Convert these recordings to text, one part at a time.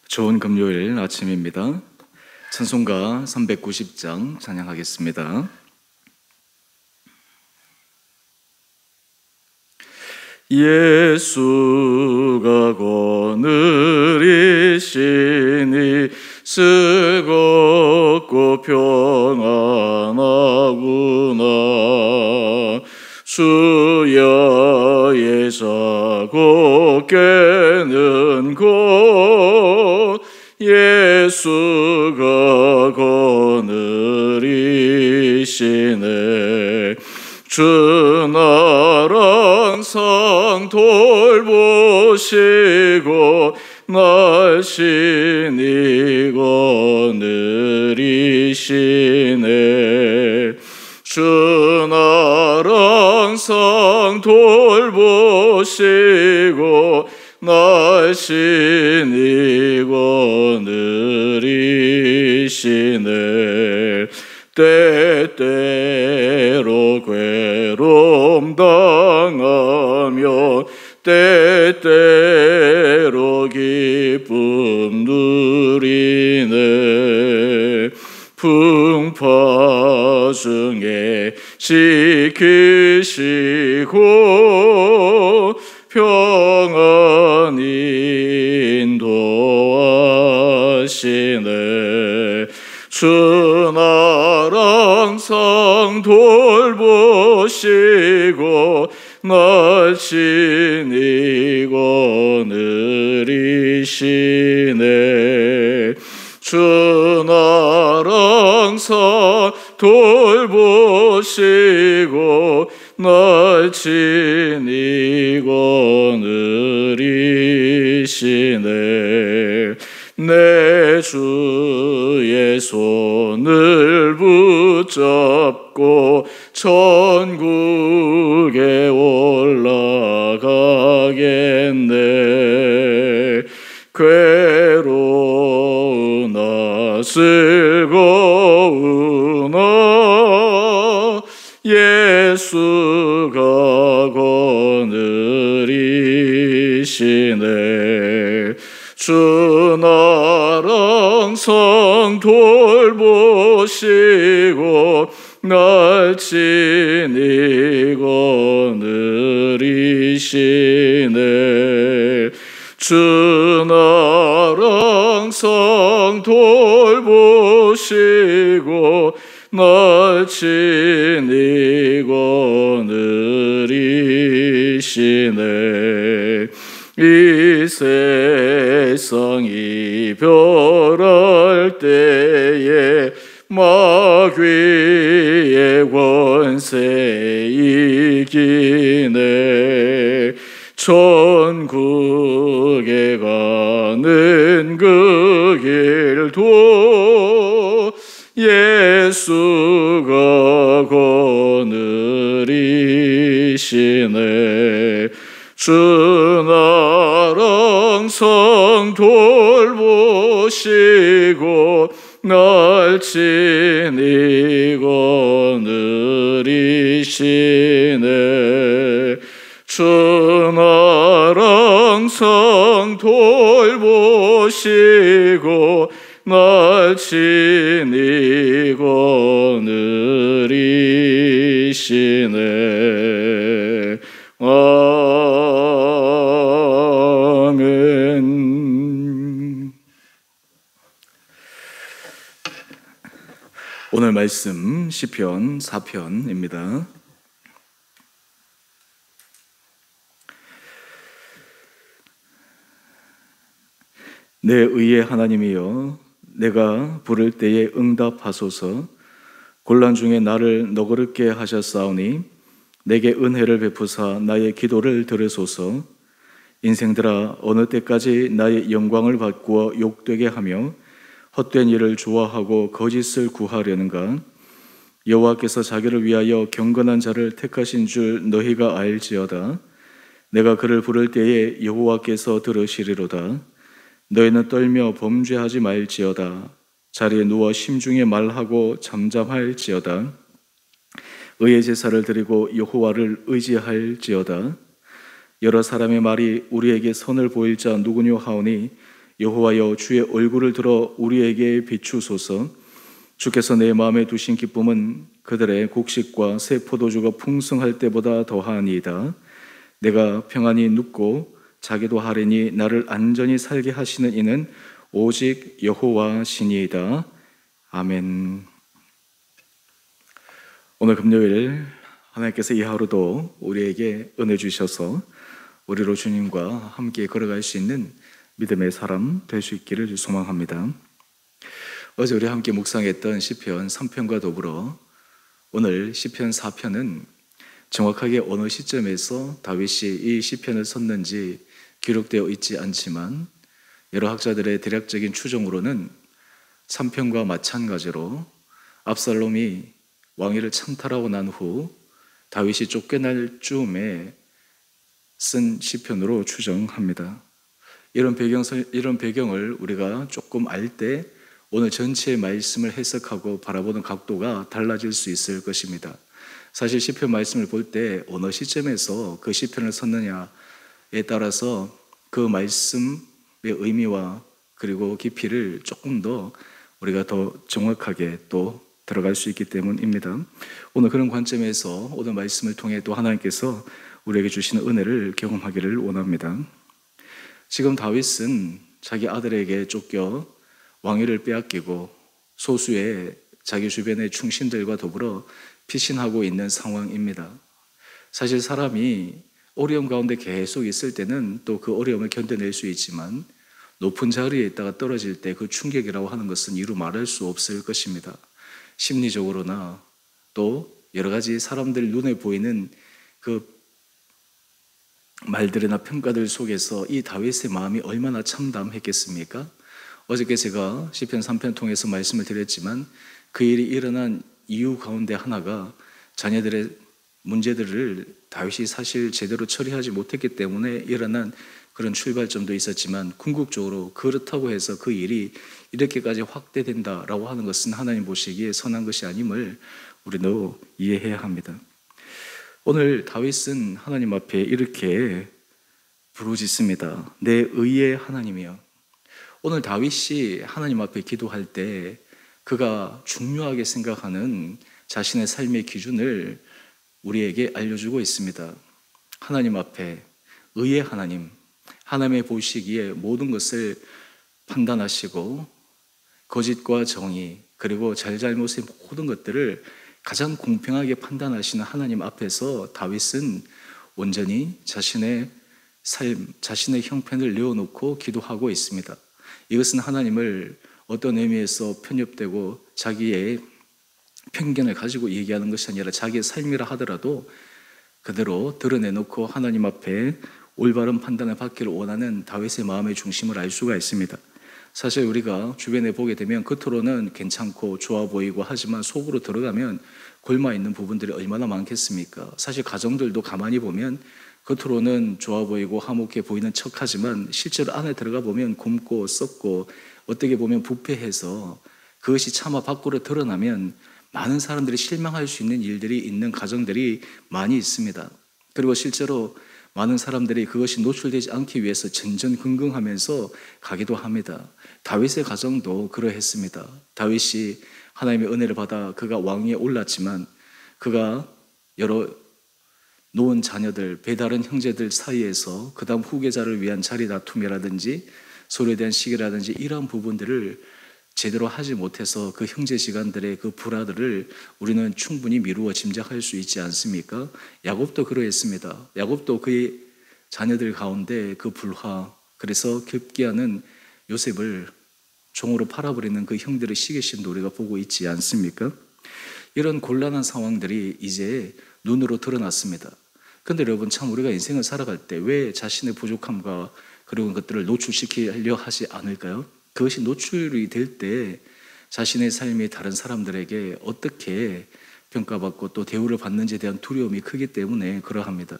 좋은 금요일 아침입니다. 찬송가 390장 찬양하겠습니다. 예수가 거느리시니 즐겁고 평안하구나. 주야의 자고 깨는 곳 예수가 거느리시네. 주 날 항상 돌보시고 날씬히 거느리시네. 주 날 항상 돌보시고 날씬히 거느리시네. 때때로 괴로움 당하며 때때로 기쁨 누리네. 풍파 중에 지키시고 평안히 인도하시네. 주 날 항상 돌보시고 날씬히 거느리시네. 주 날 항상 돌보시고 날씬히 거느리시네. 내 주의 손을 붙잡고 천국에 올라가겠네. 괴로우나 즐거우나 예수가 거느리시네. 주 날 항상 돌보시고 날씬히 거느리시네. 주 날 항상 돌보시고 날씬히 거느리시네. 이 세상이 변할 때에 마귀의 권세 이기네. 천국에 가는 그 길도 예수가 거느리시네. 주 날 항상 돌보시고 날씬히 거느리시네. 주 날 항상 돌보시고 날씬히 거느리시네. 아멘. 오늘 말씀 시편 4편입니다. 내 의의 하나님이여, 내가 부를 때에 응답하소서. 곤란 중에 나를 너그럽게 하셨사오니 내게 은혜를 베푸사 나의 기도를 들으소서. 인생들아, 어느 때까지 나의 영광을 바꾸어 욕되게 하며 헛된 일을 좋아하고 거짓을 구하려는가? 여호와께서 자기를 위하여 경건한 자를 택하신 줄 너희가 알지어다. 내가 그를 부를 때에 여호와께서 들으시리로다. 너희는 떨며 범죄하지 말지어다. 자리에 누워 심중에 말하고 잠잠할지어다. 의의 제사를 드리고 여호와를 의지할지어다. 여러 사람의 말이 우리에게 선을 보일 자 누구뇨 하오니 여호와여, 주의 얼굴을 들어 우리에게 비추소서. 주께서 내 마음에 두신 기쁨은 그들의 곡식과 새 포도주가 풍성할 때보다 더하니이다. 내가 평안히 눕고 자기도 하리니 나를 안전히 살게 하시는 이는 오직 여호와시니이다. 아멘. 오늘 금요일 하나님께서 이 하루도 우리에게 은혜 주셔서 우리로 주님과 함께 걸어갈 수 있는 믿음의 사람 될 수 있기를 소망합니다. 어제 우리 함께 묵상했던 시편 3편과 더불어 오늘 시편 4편은 정확하게 어느 시점에서 다윗이 이 시편을 썼는지 기록되어 있지 않지만 여러 학자들의 대략적인 추정으로는 3편과 마찬가지로 압살롬이 왕위를 창탈하고 난 후 다윗이 쫓겨날 즈음에 쓴 시편으로 추정합니다. 이런 배경을 우리가 조금 알 때 오늘 전체의 말씀을 해석하고 바라보는 각도가 달라질 수 있을 것입니다. 사실 시편 말씀을 볼 때 어느 시점에서 그 시편을 썼느냐에 따라서 그 말씀의 의미와 그리고 깊이를 조금 더 우리가 더 정확하게 또 들어갈 수 있기 때문입니다. 오늘 그런 관점에서 오늘 말씀을 통해 또 하나님께서 우리에게 주시는 은혜를 경험하기를 원합니다. 지금 다윗은 자기 아들에게 쫓겨 왕위를 빼앗기고 소수의 자기 주변의 충신들과 더불어 피신하고 있는 상황입니다. 사실 사람이 어려움 가운데 계속 있을 때는 또 그 어려움을 견뎌낼 수 있지만 높은 자리에 있다가 떨어질 때 그 충격이라고 하는 것은 이루 말할 수 없을 것입니다. 심리적으로나 또 여러 가지 사람들 눈에 보이는 그 말들이나 평가들 속에서 이 다윗의 마음이 얼마나 참담했겠습니까? 어저께 제가 시편 3편 통해서 말씀을 드렸지만 그 일이 일어난 이유 가운데 하나가 자녀들의 문제들을 다윗이 사실 제대로 처리하지 못했기 때문에 일어난 그런 출발점도 있었지만 궁극적으로 그렇다고 해서 그 일이 이렇게까지 확대된다라고 하는 것은 하나님 보시기에 선한 것이 아님을 우리도 이해해야 합니다. 오늘 다윗은 하나님 앞에 이렇게 부르짖습니다. 내 의의 하나님이여. 오늘 다윗이 하나님 앞에 기도할 때 그가 중요하게 생각하는 자신의 삶의 기준을 우리에게 알려주고 있습니다. 하나님 앞에 의의 하나님, 하나님의 보시기에 모든 것을 판단하시고 거짓과 정의 그리고 잘잘못의 모든 것들을 가장 공평하게 판단하시는 하나님 앞에서 다윗은 온전히 자신의 삶, 자신의 형편을 내어놓고 기도하고 있습니다. 이것은 하나님을 어떤 의미에서 편협되고 자기의 편견을 가지고 얘기하는 것이 아니라 자기의 삶이라 하더라도 그대로 드러내놓고 하나님 앞에 올바른 판단을 받기를 원하는 다윗의 마음의 중심을 알 수가 있습니다. 사실 우리가 주변에 보게 되면 겉으로는 괜찮고 좋아 보이고 하지만 속으로 들어가면 골마 있는 부분들이 얼마나 많겠습니까? 사실 가정들도 가만히 보면 겉으로는 좋아 보이고 화목해 보이는 척하지만 실제로 안에 들어가 보면 굼고 썩고 어떻게 보면 부패해서 그것이 차마 밖으로 드러나면 많은 사람들이 실망할 수 있는 일들이 있는 가정들이 많이 있습니다. 그리고 실제로 많은 사람들이 그것이 노출되지 않기 위해서 전전긍긍하면서 가기도 합니다. 다윗의 가정도 그러했습니다. 다윗이 하나님의 은혜를 받아 그가 왕위에 올랐지만 그가 여러 놓은 자녀들, 배다른 형제들 사이에서 그 다음 후계자를 위한 자리 다툼이라든지 서로에 대한 시기라든지 이러한 부분들을 제대로 하지 못해서 그 형제지간들의 그 불화들을 우리는 충분히 미루어 짐작할 수 있지 않습니까? 야곱도 그러했습니다. 야곱도 그의 자녀들 가운데 그 불화, 그래서 급기야는 요셉을 종으로 팔아버리는 그 형들의 시기심도 우리가 보고 있지 않습니까? 이런 곤란한 상황들이 이제 눈으로 드러났습니다. 그런데 여러분, 참 우리가 인생을 살아갈 때 왜 자신의 부족함과 그런 것들을 노출시키려 하지 않을까요? 그것이 노출이 될 때 자신의 삶이 다른 사람들에게 어떻게 평가받고 또 대우를 받는지에 대한 두려움이 크기 때문에 그러합니다.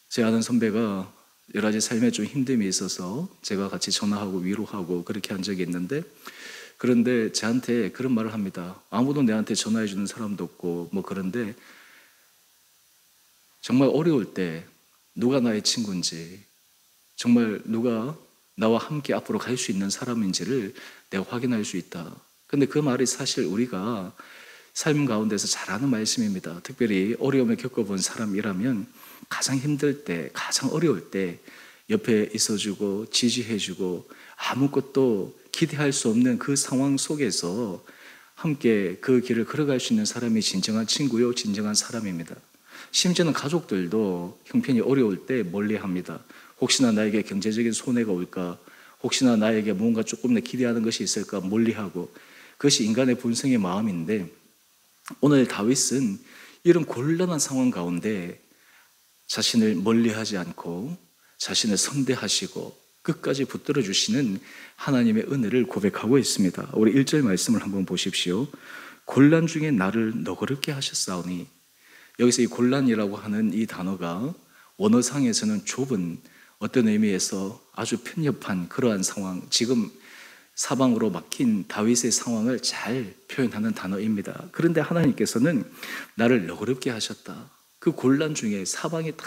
제 아는 선배가 여러 가지 삶에 좀 힘듦이 있어서 제가 같이 전화하고 위로하고 그렇게 한 적이 있는데, 그런데 저한테 그런 말을 합니다. 아무도 내한테 전화해 주는 사람도 없고 뭐 그런데 정말 어려울 때 누가 나의 친구인지, 정말 누가 나와 함께 앞으로 갈 수 있는 사람인지를 내가 확인할 수 있다. 근데 그 말이 사실 우리가 삶 가운데서 잘 아는 말씀입니다. 특별히 어려움을 겪어본 사람이라면 가장 힘들 때, 가장 어려울 때 옆에 있어주고 지지해주고 아무것도 기대할 수 없는 그 상황 속에서 함께 그 길을 걸어갈 수 있는 사람이 진정한 친구요, 진정한 사람입니다. 심지어는 가족들도 형편이 어려울 때 멀리합니다. 혹시나 나에게 경제적인 손해가 올까, 혹시나 나에게 뭔가 조금 더 기대하는 것이 있을까 멀리하고, 그것이 인간의 본성의 마음인데, 오늘 다윗은 이런 곤란한 상황 가운데 자신을 멀리하지 않고 자신을 선대하시고 끝까지 붙들어 주시는 하나님의 은혜를 고백하고 있습니다. 우리 1절 말씀을 한번 보십시오. 곤란 중에 나를 너그럽게 하셨사오니. 여기서 이 곤란이라고 하는 이 단어가 원어상에서는 좁은, 어떤 의미에서 아주 편협한 그러한 상황, 지금 사방으로 막힌 다윗의 상황을 잘 표현하는 단어입니다. 그런데 하나님께서는 나를 너그럽게 하셨다. 그 곤란 중에 사방이 다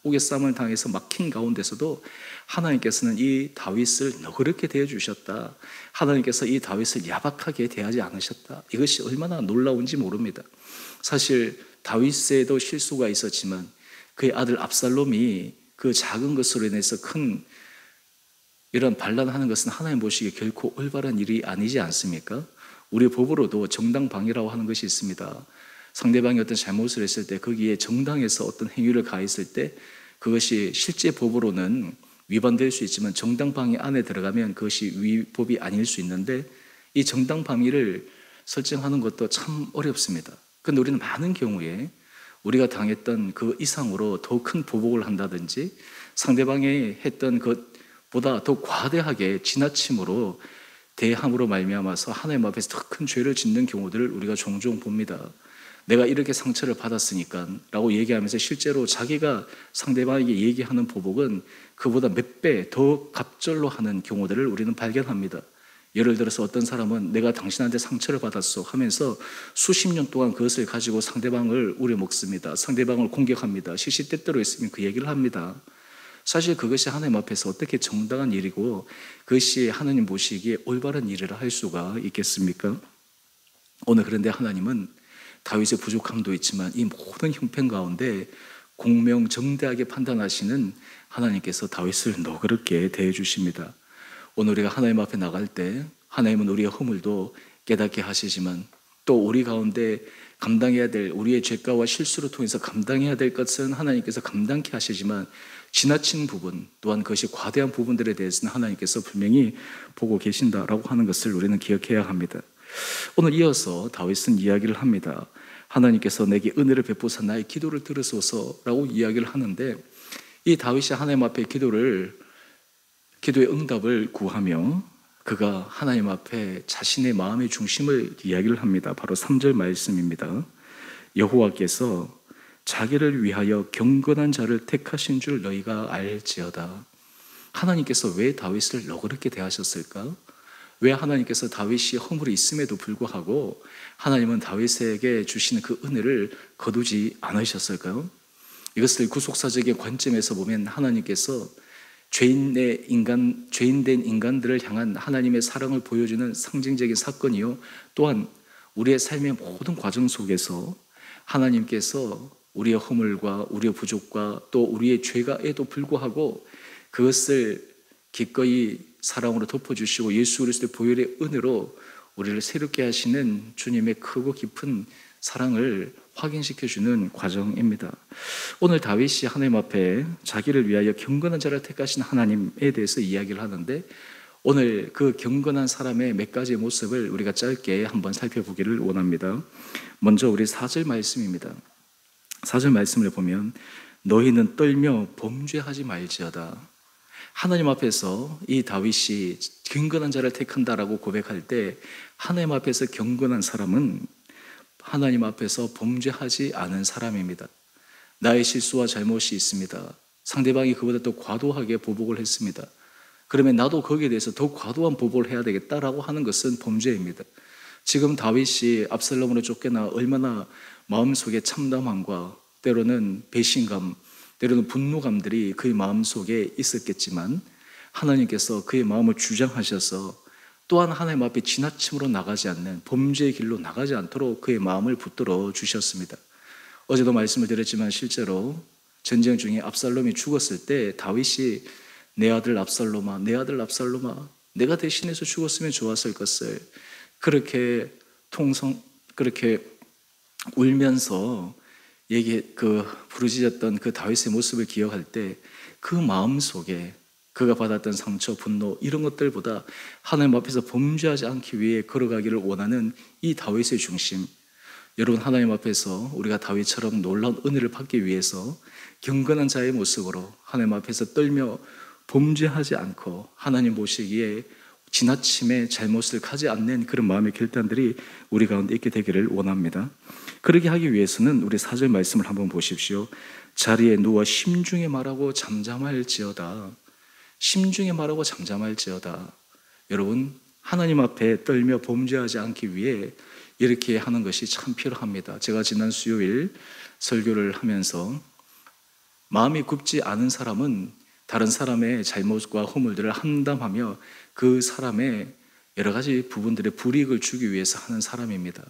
옥외싸움을 당해서 막힌 가운데서도 하나님께서는 이 다윗을 너그럽게 대해주셨다. 하나님께서 이 다윗을 야박하게 대하지 않으셨다. 이것이 얼마나 놀라운지 모릅니다. 사실 다윗에도 실수가 있었지만 그의 아들 압살롬이 그 작은 것으로 인해서 큰 이런 반란하는 것은 하나님 보시기에 결코 올바른 일이 아니지 않습니까? 우리 법으로도 정당방위라고 하는 것이 있습니다. 상대방이 어떤 잘못을 했을 때 거기에 정당에서 어떤 행위를 가했을 때 그것이 실제 법으로는 위반될 수 있지만 정당방위 안에 들어가면 그것이 위법이 아닐 수 있는데, 이 정당방위를 설정하는 것도 참 어렵습니다. 그런데 우리는 많은 경우에 우리가 당했던 그 이상으로 더 큰 보복을 한다든지 상대방이 했던 것보다 더 과대하게 지나침으로 대함으로 말미암아서 하나님 앞에서 더 큰 죄를 짓는 경우들을 우리가 종종 봅니다. 내가 이렇게 상처를 받았으니까 라고 얘기하면서 실제로 자기가 상대방에게 얘기하는 보복은 그보다 몇 배 더 갑절로 하는 경우들을 우리는 발견합니다. 예를 들어서 어떤 사람은 내가 당신한테 상처를 받았어 하면서 수십 년 동안 그것을 가지고 상대방을 우려먹습니다. 상대방을 공격합니다. 시시때때로 있으면 그 얘기를 합니다. 사실 그것이 하나님 앞에서 어떻게 정당한 일이고 그것이 하나님 보시기에 올바른 일이라 할 수가 있겠습니까? 오늘 그런데 하나님은 다윗의 부족함도 있지만 이 모든 형편 가운데 공명정대하게 판단하시는 하나님께서 다윗을 너그럽게 대해주십니다. 오늘 우리가 하나님 앞에 나갈 때 하나님은 우리의 허물도 깨닫게 하시지만 또 우리 가운데 감당해야 될 우리의 죄가와 실수를 통해서 감당해야 될 것은 하나님께서 감당케 하시지만 지나친 부분 또한 그것이 과대한 부분들에 대해서는 하나님께서 분명히 보고 계신다라고 하는 것을 우리는 기억해야 합니다. 오늘 이어서 다윗은 이야기를 합니다. 하나님께서 내게 은혜를 베푸사 나의 기도를 들으소서라고 이야기를 하는데, 이 다윗이 하나님 앞에 기도의 응답을 구하며 그가 하나님 앞에 자신의 마음의 중심을 이야기를 합니다. 바로 3절 말씀입니다. 여호와께서 자기를 위하여 경건한 자를 택하신 줄 너희가 알지어다. 하나님께서 왜 다윗을 너그럽게 대하셨을까? 왜 하나님께서 다윗이 허물이 있음에도 불구하고 하나님은 다윗에게 주시는 그 은혜를 거두지 않으셨을까요? 이것을 구속사적인 관점에서 보면 하나님께서 죄인된 인간들을 향한 하나님의 사랑을 보여주는 상징적인 사건이요, 또한 우리의 삶의 모든 과정 속에서 하나님께서 우리의 허물과 우리의 부족과 또 우리의 죄가에도 불구하고 그것을 기꺼이 사랑으로 덮어주시고 예수 그리스도의 보혈의 은혜로 우리를 새롭게 하시는 주님의 크고 깊은 사랑을 확인시켜주는 과정입니다. 오늘 다윗이 하나님 앞에 자기를 위하여 경건한 자를 택하신 하나님에 대해서 이야기를 하는데, 오늘 그 경건한 사람의 몇 가지의 모습을 우리가 짧게 한번 살펴보기를 원합니다. 먼저 우리 4절 말씀입니다. 4절 말씀을 보면 너희는 떨며 범죄하지 말지어다. 하나님 앞에서 이 다윗이 경건한 자를 택한다라고 고백할 때 하나님 앞에서 경건한 사람은 하나님 앞에서 범죄하지 않은 사람입니다. 나의 실수와 잘못이 있습니다. 상대방이 그보다 더 과도하게 보복을 했습니다. 그러면 나도 거기에 대해서 더 과도한 보복을 해야 되겠다라고 하는 것은 범죄입니다. 지금 다윗이 압살롬으로 쫓겨나 얼마나 마음속에 참담함과 때로는 배신감, 때로는 분노감들이 그의 마음속에 있었겠지만 하나님께서 그의 마음을 주장하셔서 또한 하나님 앞에 지나침으로 나가지 않는 범죄의 길로 나가지 않도록 그의 마음을 붙들어 주셨습니다. 어제도 말씀을 드렸지만 실제로 전쟁 중에 압살롬이 죽었을 때 다윗이 내 아들 압살롬아, 내 아들 압살롬아, 내가 대신해서 죽었으면 좋았을 것을 그렇게 울면서 부르짖었던 그 다윗의 모습을 기억할 때 그 마음 속에 그가 받았던 상처, 분노 이런 것들보다 하나님 앞에서 범죄하지 않기 위해 걸어가기를 원하는 이 다윗의 중심, 여러분 하나님 앞에서 우리가 다윗처럼 놀라운 은혜를 받기 위해서 경건한 자의 모습으로 하나님 앞에서 떨며 범죄하지 않고 하나님 보시기에 지나침에 잘못을 가지 않는 그런 마음의 결단들이 우리 가운데 있게 되기를 원합니다. 그렇게 하기 위해서는 우리 4절 말씀을 한번 보십시오. 자리에 누워 심중에 말하고 잠잠할지어다. 심중에 말하고 잠잠할지어다. 여러분 하나님 앞에 떨며 범죄하지 않기 위해 이렇게 하는 것이 참 필요합니다. 제가 지난 수요일 설교를 하면서 마음이 굽지 않은 사람은 다른 사람의 잘못과 허물들을 함담하며 그 사람의 여러 가지 부분들의 불이익을 주기 위해서 하는 사람입니다.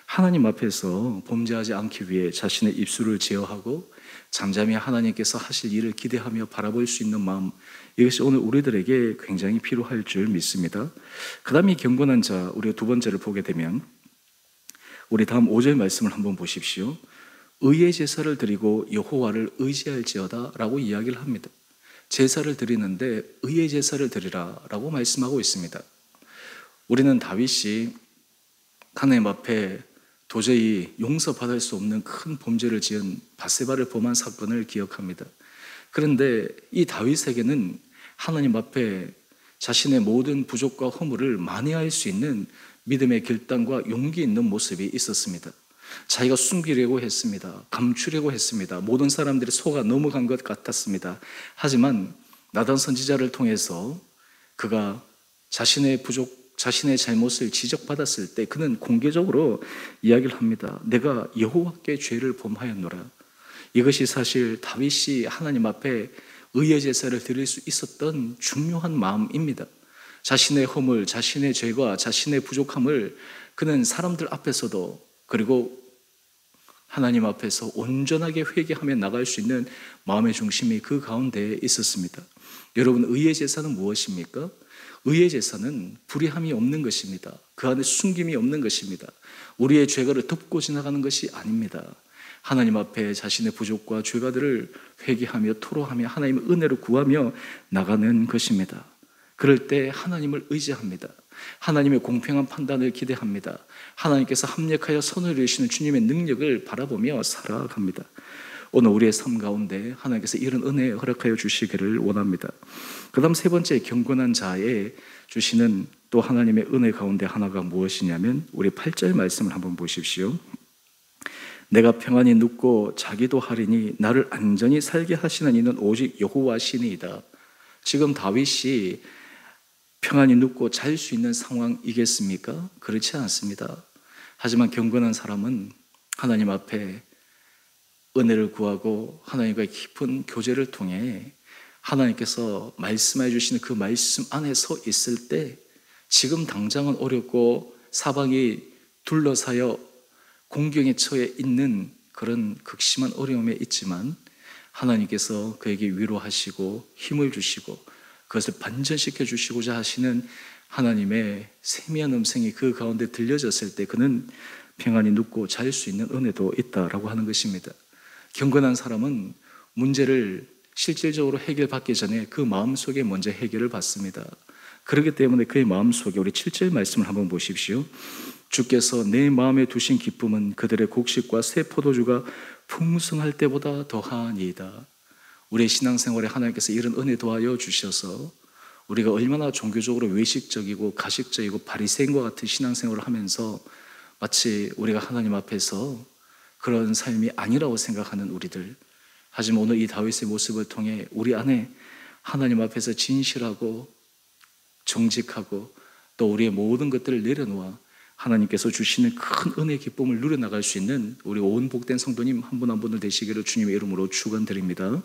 하나님 앞에서 범죄하지 않기 위해 자신의 입술을 제어하고 잠잠히 하나님께서 하실 일을 기대하며 바라볼 수 있는 마음, 이것이 오늘 우리들에게 굉장히 필요할 줄 믿습니다. 그 다음에 경건한 자, 우리가 두 번째를 보게 되면 우리 다음 5절 말씀을 한번 보십시오. 의의 제사를 드리고 여호와를 의지할지어다 라고 이야기를 합니다. 제사를 드리는데 의의 제사를 드리라 라고 말씀하고 있습니다. 우리는 다윗이 하나님 앞에 도저히 용서받을 수 없는 큰 범죄를 지은 밧세바를 범한 사건을 기억합니다. 그런데 이 다윗에게는 하나님 앞에 자신의 모든 부족과 허물을 만회할 수 있는 믿음의 결단과 용기 있는 모습이 있었습니다. 자기가 숨기려고 했습니다. 감추려고 했습니다. 모든 사람들이 속아 넘어간 것 같았습니다. 하지만 나단 선지자를 통해서 그가 자신의 부족, 자신의 잘못을 지적받았을 때 그는 공개적으로 이야기를 합니다. 내가 여호와께 죄를 범하였노라. 이것이 사실 다윗이 하나님 앞에 의의 제사를 드릴 수 있었던 중요한 마음입니다. 자신의 허물, 자신의 죄와 자신의 부족함을 그는 사람들 앞에서도 그리고 하나님 앞에서 온전하게 회개하며 나갈 수 있는 마음의 중심이 그 가운데에 있었습니다. 여러분, 의의 제사는 무엇입니까? 의의 제사는 불의함이 없는 것입니다. 그 안에 숨김이 없는 것입니다. 우리의 죄가를 덮고 지나가는 것이 아닙니다. 하나님 앞에 자신의 부족과 죄가들을 회개하며 토로하며 하나님의 은혜를 구하며 나가는 것입니다. 그럴 때 하나님을 의지합니다. 하나님의 공평한 판단을 기대합니다. 하나님께서 합력하여 선을 이루시는 주님의 능력을 바라보며 살아갑니다. 오늘 우리의 삶 가운데 하나님께서 이런 은혜 허락하여 주시기를 원합니다. 그 다음 세 번째, 경건한 자에 주시는 또 하나님의 은혜 가운데 하나가 무엇이냐면 우리 8절 말씀을 한번 보십시오. 내가 평안히 눕고 자기도 하리니 나를 안전히 살게 하시는 이는 오직 여호와시니이다. 지금 다윗이 평안히 눕고 잘 수 있는 상황이겠습니까? 그렇지 않습니다. 하지만 경건한 사람은 하나님 앞에 은혜를 구하고 하나님과의 깊은 교제를 통해 하나님께서 말씀해 주시는 그 말씀 안에 서 있을 때 지금 당장은 어렵고 사방이 둘러싸여 공경에 처해 있는 그런 극심한 어려움에 있지만 하나님께서 그에게 위로하시고 힘을 주시고 그것을 반전시켜 주시고자 하시는 하나님의 세미한 음성이 그 가운데 들려졌을 때 그는 평안히 눕고 잘 수 있는 은혜도 있다라고 하는 것입니다. 경건한 사람은 문제를 실질적으로 해결받기 전에 그 마음속에 먼저 해결을 받습니다. 그렇기 때문에 그의 마음속에 우리 7절 말씀을 한번 보십시오. 주께서 내 마음에 두신 기쁨은 그들의 곡식과 새 포도주가 풍성할 때보다 더하니이다. 우리의 신앙생활에 하나님께서 이런 은혜 도하여 주셔서 우리가 얼마나 종교적으로 외식적이고 가식적이고 바리새인과 같은 신앙생활을 하면서 마치 우리가 하나님 앞에서 그런 삶이 아니라고 생각하는 우리들, 하지만 오늘 이 다윗의 모습을 통해 우리 안에 하나님 앞에서 진실하고 정직하고 또 우리의 모든 것들을 내려놓아 하나님께서 주시는 큰 은혜의 기쁨을 누려나갈 수 있는 우리 온 복된 성도님 한 분 한 분을 되시기를 주님의 이름으로 축원드립니다.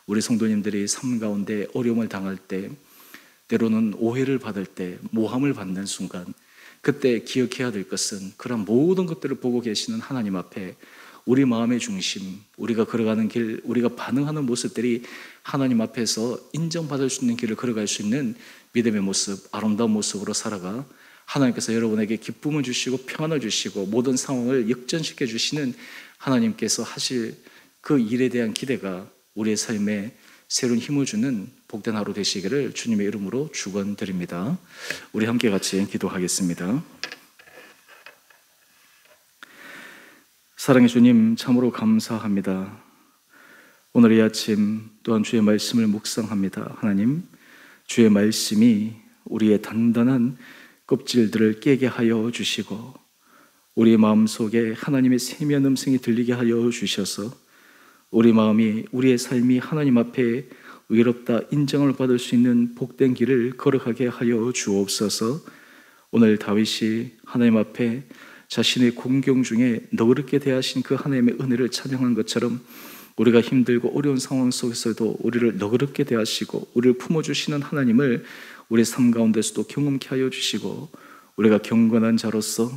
우리 성도님들이 삶 가운데 어려움을 당할 때 때로는 오해를 받을 때, 모함을 받는 순간, 그때 기억해야 될 것은 그런 모든 것들을 보고 계시는 하나님 앞에 우리 마음의 중심, 우리가 걸어가는 길, 우리가 반응하는 모습들이 하나님 앞에서 인정받을 수 있는 길을 걸어갈 수 있는 믿음의 모습, 아름다운 모습으로 살아가 하나님께서 여러분에게 기쁨을 주시고 평안을 주시고 모든 상황을 역전시켜 주시는 하나님께서 하실 그 일에 대한 기대가 우리의 삶에 새로운 힘을 주는 복된 하루 되시기를 주님의 이름으로 축원드립니다. 우리 함께 같이 기도하겠습니다. 사랑의 주님, 참으로 감사합니다. 오늘 이 아침 또한 주의 말씀을 묵상합니다. 하나님, 주의 말씀이 우리의 단단한 껍질들을 깨게 하여 주시고 우리의 마음속에 하나님의 세미한 음성이 들리게 하여 주셔서 우리 마음이, 우리의 삶이 하나님 앞에 의롭다 인정을 받을 수 있는 복된 길을 걸어가게 하여 주옵소서. 오늘 다윗이 하나님 앞에 자신의 공경 중에 너그럽게 대하신 그 하나님의 은혜를 찬양한 것처럼 우리가 힘들고 어려운 상황 속에서도 우리를 너그럽게 대하시고 우리를 품어주시는 하나님을 우리 삶 가운데서도 경험케 하여 주시고 우리가 경건한 자로서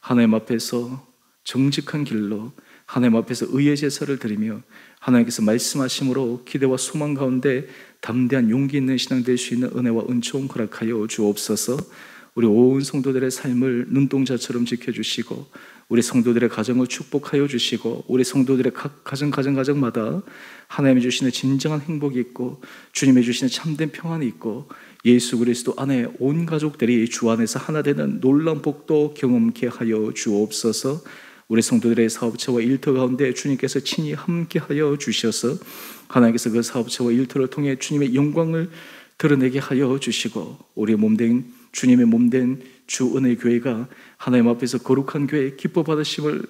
하나님 앞에서 정직한 길로 하나님 앞에서 의의 제사를 드리며 하나님께서 말씀하심으로 기대와 소망 가운데 담대한 용기 있는 신앙 될 수 있는 은혜와 은총 허락하여 주옵소서. 우리 온 성도들의 삶을 눈동자처럼 지켜주시고 우리 성도들의 가정을 축복하여 주시고 우리 성도들의 각 가정마다 하나님이 주시는 진정한 행복이 있고 주님이 주시는 참된 평안이 있고 예수 그리스도 안에 온 가족들이 주 안에서 하나 되는 놀라운 복도 경험케 하여 주옵소서. 우리 성도들의 사업체와 일터 가운데 주님께서 친히 함께하여 주셔서 하나님께서 그 사업체와 일터를 통해 주님의 영광을 드러내게 하여 주시고 우리 몸된 주님의 몸된 주 은혜 교회가 하나님 앞에서 거룩한 교회, 기뻐 받으심을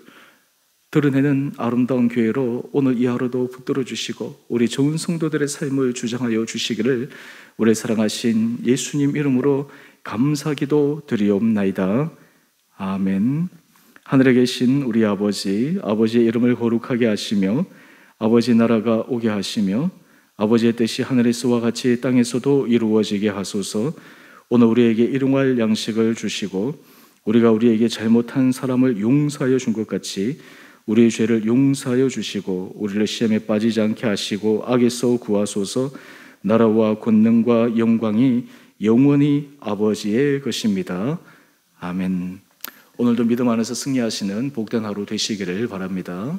드러내는 아름다운 교회로 오늘 이 하루도 붙들어 주시고 우리 좋은 성도들의 삶을 주장하여 주시기를 우리 사랑하신 예수님 이름으로 감사기도 드리옵나이다. 아멘. 하늘에 계신 우리 아버지, 아버지의 이름을 거룩하게 하시며 아버지 나라가 오게 하시며 아버지의 뜻이 하늘에서와 같이 땅에서도 이루어지게 하소서. 오늘 우리에게 일용할 양식을 주시고 우리가 우리에게 잘못한 사람을 용서하여 준 것 같이 우리의 죄를 용서하여 주시고 우리를 시험에 빠지지 않게 하시고 악에서 구하소서. 나라와 권능과 영광이 영원히 아버지의 것입니다. 아멘. 오늘도 믿음 안에서 승리하시는 복된 하루 되시기를 바랍니다.